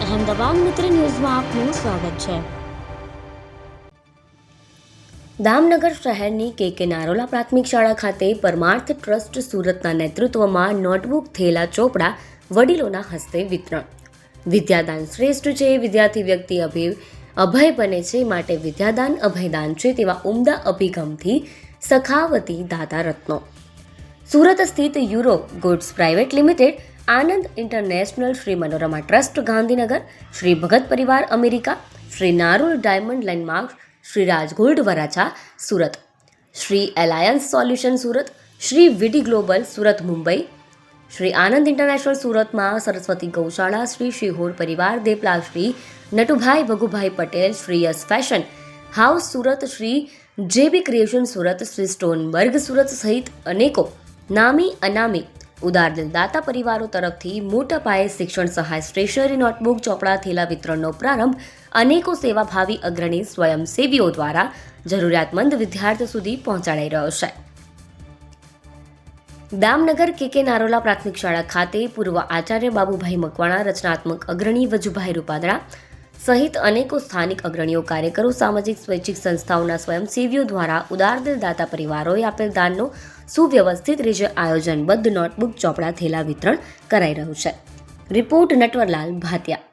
અહેમદાબાદ મિત્ર ન્યૂઝમાં આપનું સ્વાગત છે। દામનગર શહેરની કે નારોલા પ્રાથમિક શાળા ખાતે પરમાર્થ ટ્રસ્ટ સુરતના નેતૃત્વમાં નોટબુક, થેલા, ચોપડા વડીલોના હસ્તે વિતરણ। વિદ્યાદાન શ્રેષ્ઠ છે, વિદ્યાર્થી વ્યક્તિ અભય બને છે, માટે વિદ્યાદાન અભયદાન છે, તેવા ઉમદા અભિગમથી સખાવતી દાતા રત્નો। સુરત સ્થિત euro goods private limited, Anand international, Shri Manorama trust Gandhinagar, Shri Bhagat પરિવાર America, Shri Narul diamond landmark, Shri Raj gold Varachha Surat, Shri alliance solution Surat, Shri VD global Surat Mumbai, Shri Anand international સુરતમાં સરસ્વતી ગૌશાળા, શ્રી શિહોર પરિવાર Depla, Shri Natubhai Bhagubhai Patel, Shri yes fashion house Surat, Shri JB creation Surat, Shri Stoneberg Surat સહિત અનેકો નામી અનામી ઉદારદિલ દાતા પરિવારો તરફથી મોટા પાયે શિક્ષણ સહાય, સ્ટેશનરી, નોટબુક, ચોપડા, થેલા વિતરણનો પ્રારંભ અનેકો સેવાભાવી અગ્રણી સ્વયંસેવીઓ દ્વારા જરૂરિયાતમંદ વિદ્યાર્થીઓ સુધી પહોંચાડાઈ રહ્યો છે। દામનગર કે નારોલા પ્રાથમિક શાળા ખાતે પૂર્વ આચાર્ય બાબુભાઈ મકવાણા, રચનાત્મક અગ્રણી વજુભાઈ રૂપાદરા સહિત અનેકો સ્થાનિક અગ્રણીઓ, કાર્યકરો, સામાજિક સ્વૈચ્છિક સંસ્થાઓના સ્વયંસેવીઓ દ્વારા ઉદારદિલ દાતા પરિવારોએ આપેલ દાનનો સુવ્યવસ્થિત રીતે આયોજનબદ્ધ નોટબુક, ચોપડા, થેલા વિતરણ કરાઈ રહ્યું છે। રિપોર્ટ નટવરલાલ ભાતિયા।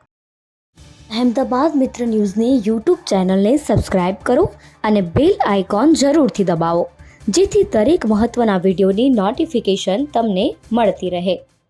અહેમદાબાદ મિત્ર ન્યૂઝની યુટ્યુબ ચેનલને સબસ્ક્રાઇબ કરો અને બેલ આઇકોન જરૂરથી દબાવો, જેથી દરેક મહત્વના વિડીયોની નોટિફિકેશન તમને મળતી રહે।